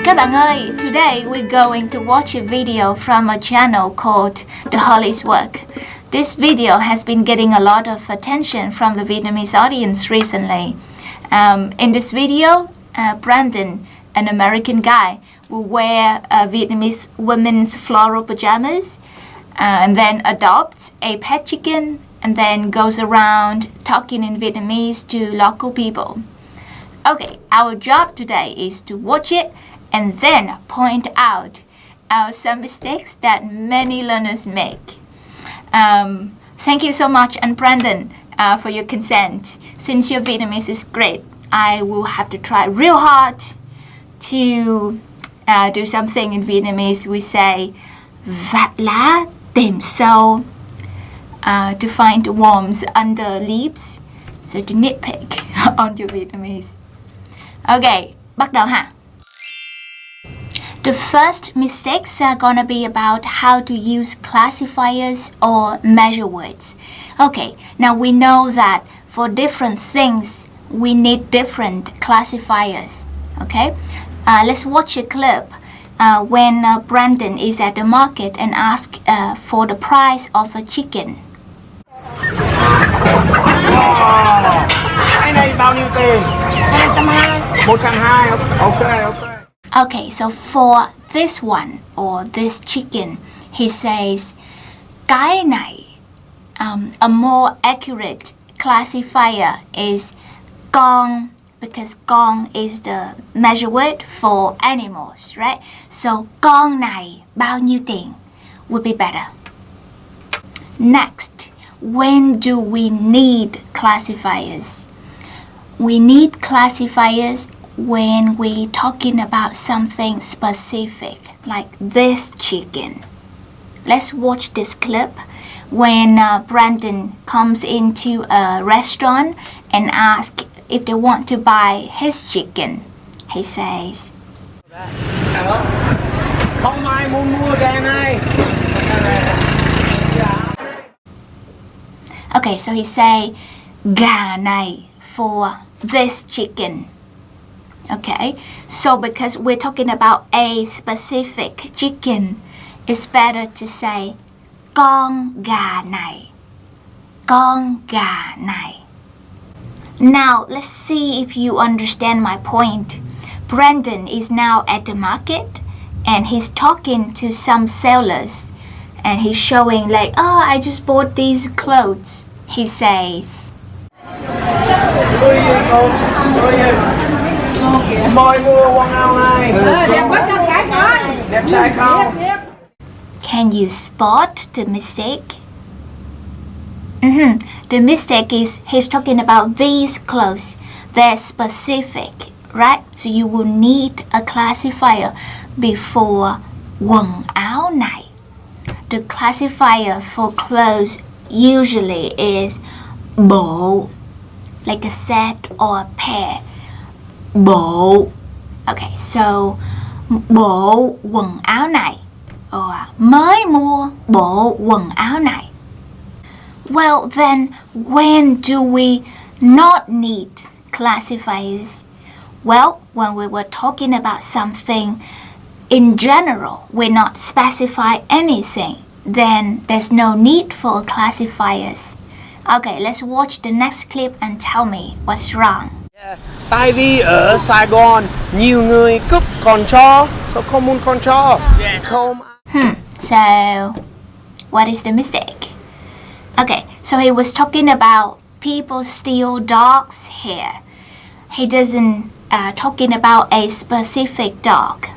Các bạn ơi, today we're going to watch a video from a channel called The Holly's Work. This video has been getting a lot of attention from the Vietnamese audience recently. In this video, Brandon, an American guy, will wear a Vietnamese women's floral pajamas and then adopts a pet chicken and then goes around talking in Vietnamese to local people. Okay, our job today is to watch it and then point out some mistakes that many learners make. Thank you so much, and Brandon, for your consent. Since your Vietnamese is great, I will have to try real hard to do something in Vietnamese. We say vạt lá tìm sâu, to find worms under leaves. So to nitpick on your Vietnamese. Okay, bắt đầu ha. The first mistakes are gonna be about how to use classifiers or measure words. Okay, now we know that for different things we need different classifiers. Okay, let's watch a clip when Brandon is at the market and asks for the price of a chicken. Cái này bao nhiêu tiền? 220. 120. Okay. Okay, so for this one or this chicken, he says, cái này. A more accurate classifier is con, because con is the measure word for animals, right? So con này bao nhiêu tiền would be better. Next, when do we need classifiers? We need classifiers when we're talking about something specific, like this chicken. Let's watch this clip when Brandon comes into a restaurant and asks if they want to buy his chicken. He says, Không ai muốn mua cái này. okay, so he say gà này for this chicken. Okay, so because we're talking about a specific chicken, it's better to say con gà này. Con gà này. Now, let's see if you understand my point. Brandon is now at the market and he's talking to some sellers and he's showing like, oh, I just bought these clothes. He says, Mời mua quần áo này. Đẹp quá con gái con. Đẹp trai không? Can you spot the mistake? The mistake is he's talking about these clothes. They're specific, right? So you will need a classifier before quần áo này. The classifier for clothes usually is bộ, like a set or a pair. Bộ. Okay, so bộ quần áo này, or mới mua bộ quần áo này. Well, then when do we not need classifiers? Well, when we were talking about something in general, we're not specify anything, then there's no need for classifiers. Okay, let's watch the next clip and tell me what's wrong. Tại vì ở Sài Gòn nhiều người cướp con chó, sao không muốn con chó? Không. So what is the mistake? Okay, so he was talking about people steal dogs' hair. He doesn't talking about a specific dog,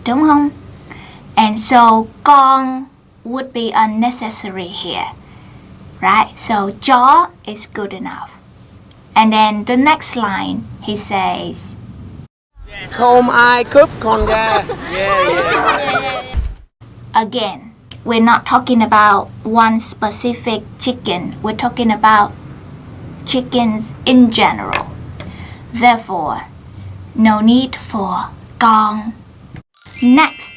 đúng không? And so con would be unnecessary here, right? So chó is good enough. And then the next line, he says, Không ai cướp con gà. Again, we're not talking about one specific chicken. We're talking about chickens in general. Therefore, no need for con. Next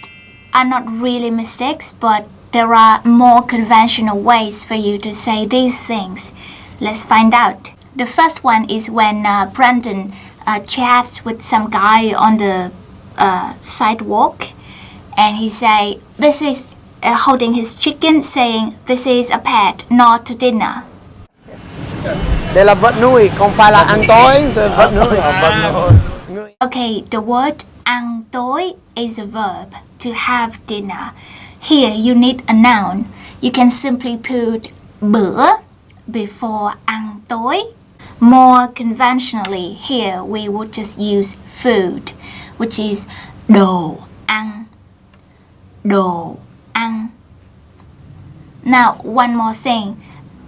are not really mistakes, but there are more conventional ways for you to say these things. Let's find out. The first one is when Brandon chats with some guy on the sidewalk, and he say this is holding his chicken, saying this is a pet, not dinner. Đây là vật nuôi, không phải là ăn tối, vật nuôi. Nuôi. Okay, the word ăn tối is a verb, to have dinner. Here you need a noun. You can simply put bữa before ăn tối. More conventionally, here we would just use food, which is đồ ăn. Đồ ăn. Now, one more thing.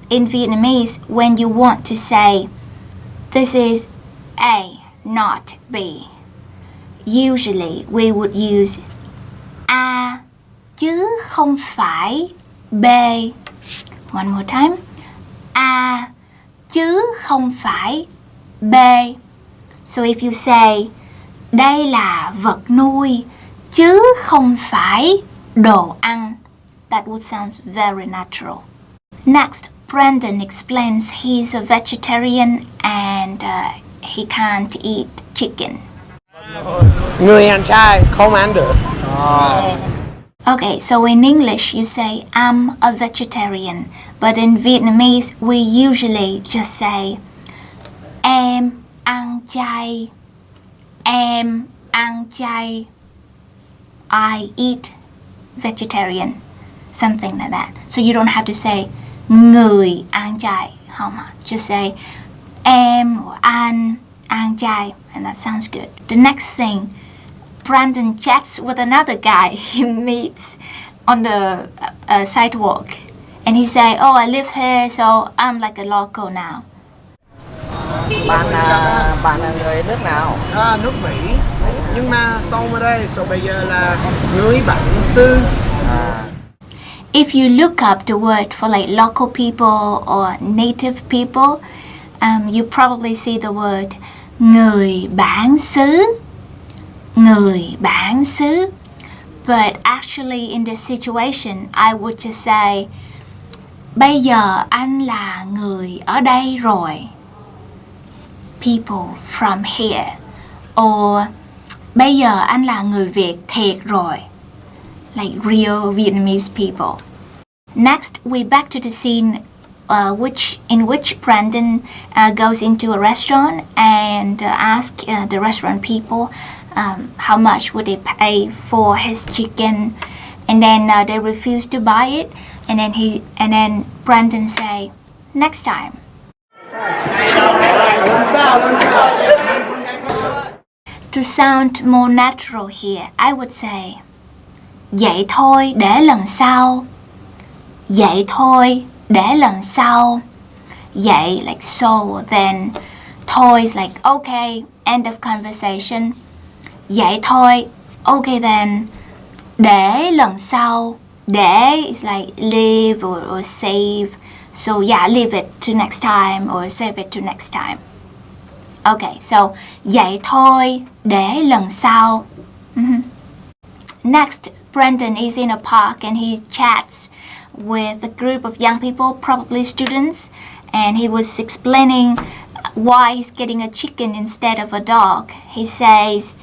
In Vietnamese, when you want to say this is A, not B, usually we would use A chứ không phải B. One more time. A chứ không phải B. So if you say đây là vật nuôi chứ không phải đồ ăn, that would sound very natural. Next, Brandon explains he's a vegetarian and he can't eat chicken. Người ăn chay không ăn được. Okay, so in English you say I'm a vegetarian, but in Vietnamese we usually just say em ăn chay. Em ăn chay. I eat vegetarian. Something like that. So you don't have to say người ăn chay. Just say em or anh ăn chay, and that sounds good. The next thing, Brandon chats with another guy he meets on the sidewalk, and he say, "Oh, I live here, so I'm like a local now." Bạn là người nước nào? Nước Mỹ. Nhưng mà xong ở đây, bây giờ là người bản xứ. If you look up the word for like local people or native people, you probably see the word người bản xứ. Người bản xứ. But actually in this situation, I would just say bây giờ anh là người ở đây rồi. People from here. Or bây giờ anh là người Việt thiệt rồi. Like real Vietnamese people. Next, we're back to the scene in which Brandon goes into a restaurant and asks the restaurant people how much would they pay for his chicken, and then they refuse to buy it, and then Brandon say, "Next time." To sound more natural here, I would say vậy thôi để lần sau. Vậy thôi để lần sau. Vậy like so, then thôi is like okay, end of conversation. Vậy thôi, okay then. Để lần sau. Để is like leave or save. So yeah, leave it to next time or save it to next time. Okay, so vậy thôi để lần sau. Next, Brandon is in a park and he chats with a group of young people, probably students, and he was explaining why he's getting a chicken instead of a dog. He says,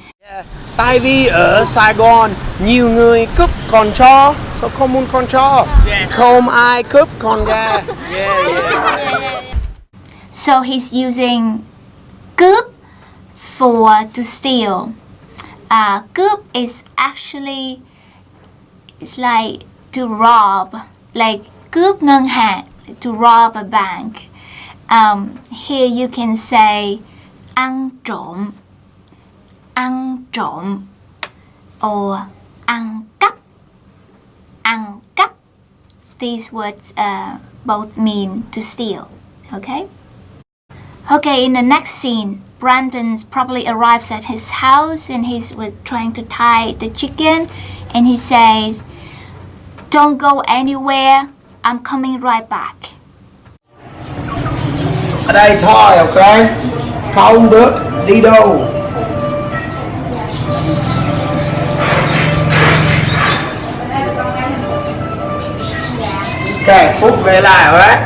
tại vì ở Sài Gòn nhiều người cướp con chó, sao không muốn con chó? Không ai cướp con gà. So he's using cướp for to steal. Cướp is actually, it's like to rob, like cướp ngân hàng, to rob a bank. Here you can say ăn trộm, ăn trộm, or ăn cắp, ăn cắp. These words both mean to steal. Okay, in the next scene, Brandon's probably arrives at his house and he's trying to tie the chicken, and he says, "Don't go anywhere, I'm coming right back." Ở đây thôi, ok? Không được đi đâu. Ok, Phúc về lại rồi đấy.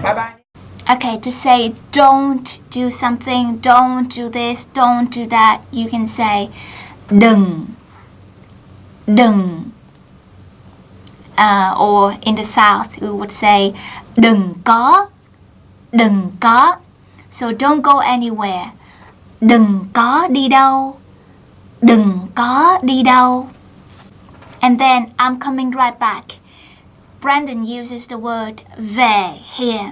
Bye bye. Okay, to say don't do something, don't do this, don't do that, you can say đừng, đừng. Or in the South, we would say đừng có, đừng có. So don't go anywhere. Đừng có đi đâu, đừng có đi đâu. And then I'm coming right back. Brandon uses the word về here,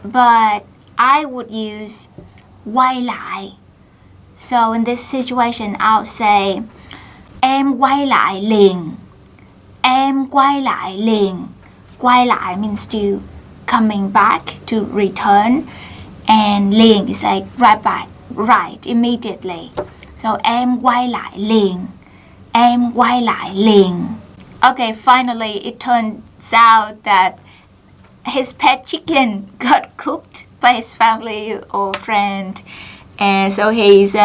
but I would use quay lại. So in this situation, I'll say em quay lại liền. Em quay lại liền. Quay lại means to coming back, to return, and liền is like right back, right, immediately. So em quay lại liền. Em quay lại liền. Okay, finally it turns out that his pet chicken got cooked by his family or friend, and so he's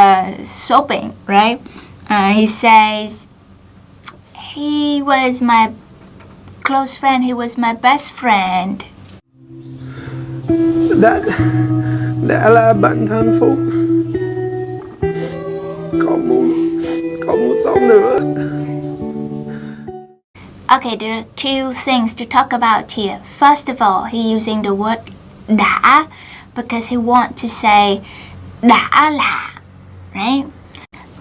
sobbing, right? He says, he was my close friend, he was my best friend. Đã là bạn thân Phúc. Có một sống nữa. Okay, there are two things to talk about here. First of all, he using the word đã because he want to say đã là, right?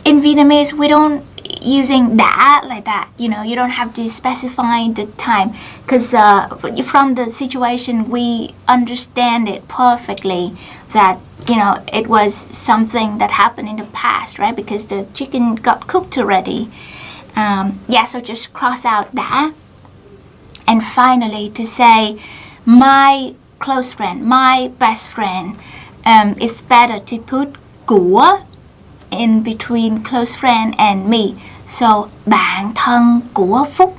In Vietnamese, we don't using đã like that. You know, you don't have to specify the time because from the situation we understand it perfectly that, you know, it was something that happened in the past, right? Because the chicken got cooked already. So just cross out đã. And finally, to say my close friend, my best friend, it's better to put của in between close friend and me. So bạn thân của Phúc.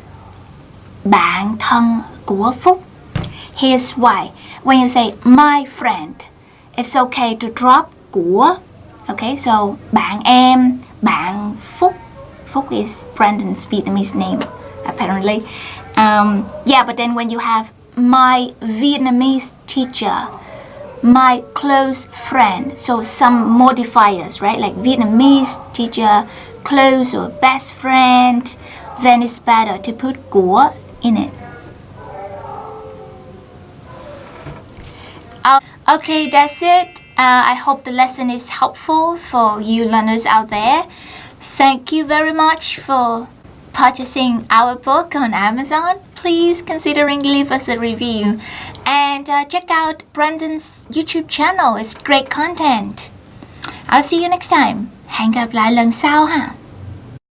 Bạn thân của Phúc. Here's why. When you say my friend, it's okay to drop của. Okay, so bạn em, bạn Phúc. Phúc is Brandon's Vietnamese name, apparently. But then when you have my Vietnamese teacher, my close friend, so some modifiers, right? Like Vietnamese teacher, close or best friend, then it's better to put của in it. Okay, that's it. I hope the lesson is helpful for you learners out there. Thank you very much for purchasing our book on Amazon. Please considering leave us a review and check out Brandon's YouTube channel. It's great content. I'll see you next time. Hẹn gặp lại lần sau ha.